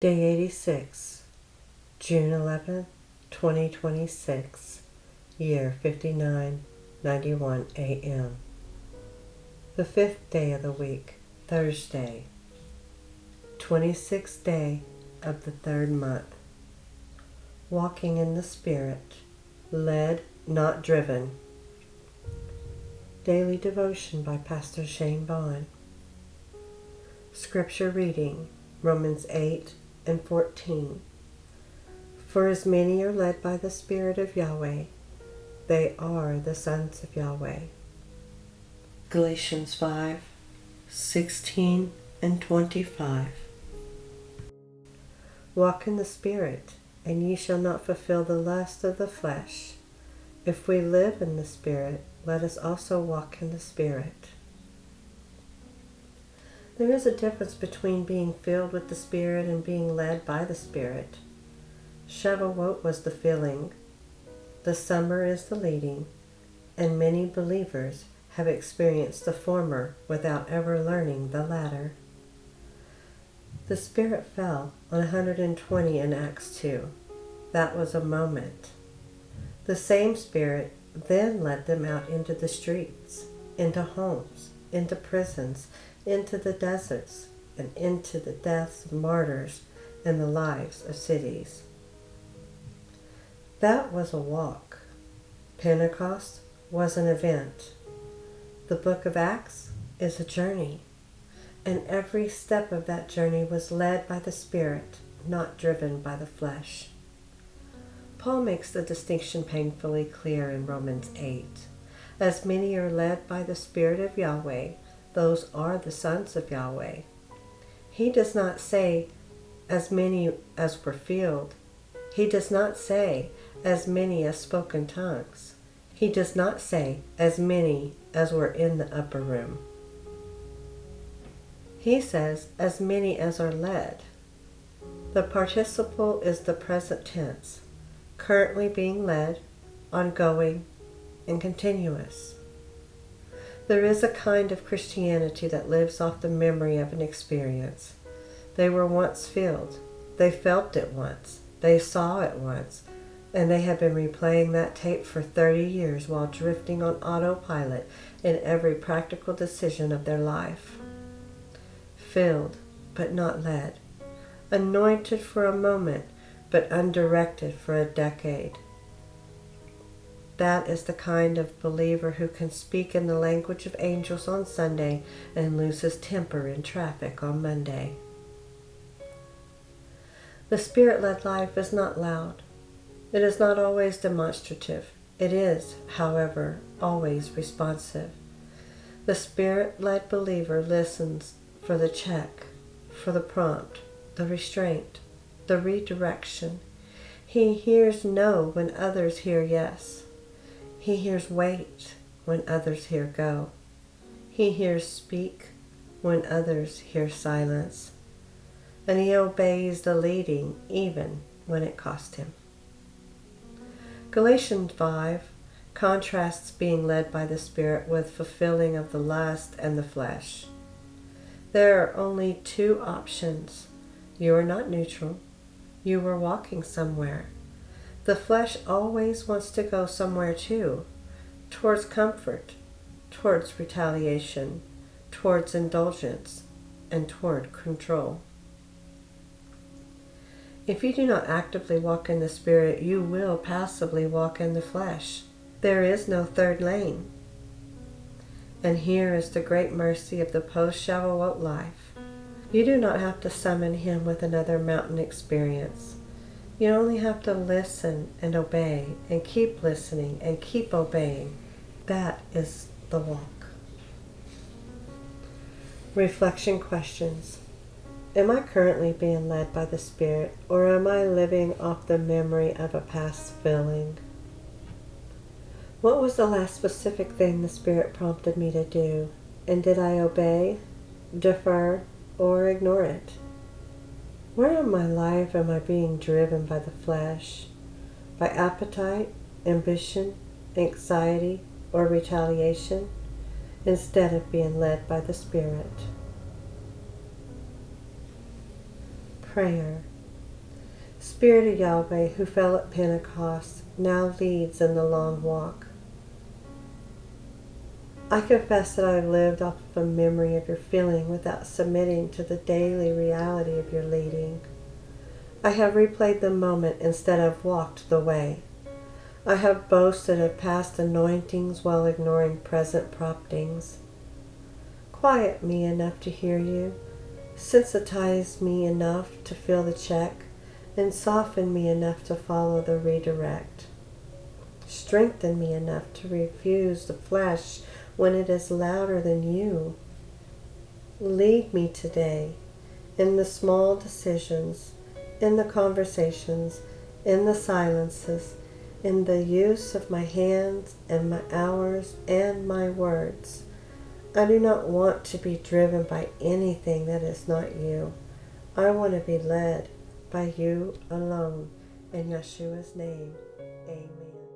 Day 86, June 11th, 2026, year 5991 a.m. The 5th day of the week, Thursday, 26th day of the 3rd month. Walking in the Spirit, led, not driven. Daily Devotion by Pastor Vaughn. Scripture reading, Romans 8 and 14. For as many are led by the Spirit of Yahweh, they are the sons of Yahweh. Galatians 5, 16 and 25. Walk in the Spirit, and ye shall not fulfill the lust of the flesh. If we live in the Spirit, let us also walk in the Spirit. There is a difference between being filled with the Spirit and being led by the Spirit. Shavuot was the filling, the summer is the leading, and many believers have experienced the former without ever learning the latter. The Spirit fell on 120 in Acts 2. That was a moment. The same Spirit then led them out into the streets, into homes, into prisons, into the deserts, and into the deaths of martyrs and the lives of cities. That was a walk. Pentecost was an event. The book of Acts is a journey, and every step of that journey was led by the Spirit, not driven by the flesh. Paul makes the distinction painfully clear in Romans 8. As many are led by the Spirit of Yahweh, those are the sons of Yahweh. He does not say, as many as were filled. He does not say, as many as spoke in tongues. He does not say, as many as were in the upper room. He says, as many as are led. The participle is the present tense, currently being led, ongoing, and continuous. There is a kind of Christianity that lives off the memory of an experience. They were once filled. They felt it once. They saw it once. And they have been replaying that tape for 30 years while drifting on autopilot in every practical decision of their life. Filled, but not led. Anointed for a moment, but undirected for a decade. That is the kind of believer who can speak in the language of angels on Sunday and lose his temper in traffic on Monday. The Spirit-led life is not loud. It is not always demonstrative. It is, however, always responsive. The Spirit-led believer listens for the check, for the prompt, the restraint, the redirection. He hears no when others hear yes. He hears wait when others hear go. He hears speak when others hear silence. And he obeys the leading even when it cost him. Galatians 5 contrasts being led by the Spirit with fulfilling of the lust and the flesh. There are only two options. You are not neutral. You are walking somewhere. The flesh always wants to go somewhere too, towards comfort, towards retaliation, towards indulgence, and toward control. If you do not actively walk in the Spirit, you will passively walk in the flesh. There is no third lane. And here is the great mercy of the post-Shavuot life. You do not have to summon Him with another mountain experience. You only have to listen and obey, and keep listening and keep obeying. That is the walk. Reflection questions. Am I currently being led by the Spirit, or am I living off the memory of a past feeling? What was the last specific thing the Spirit prompted me to do, and did I obey, defer, or ignore it? Where in my life am I being driven by the flesh, by appetite, ambition, anxiety, or retaliation, instead of being led by the Spirit? Prayer. Spirit of Yahweh, who fell at Pentecost, now leads in the long walk. I confess that I have lived off of a memory of your feeling without submitting to the daily reality of your leading. I have replayed the moment instead of walked the way. I have boasted of past anointings while ignoring present promptings. Quiet me enough to hear you, sensitize me enough to feel the check, and soften me enough to follow the redirect. Strengthen me enough to refuse the flesh when it is louder than you. Lead me today in the small decisions, in the conversations, in the silences, in the use of my hands and my hours and my words. I do not want to be driven by anything that is not you. I want to be led by you alone. In Yeshua's name, amen.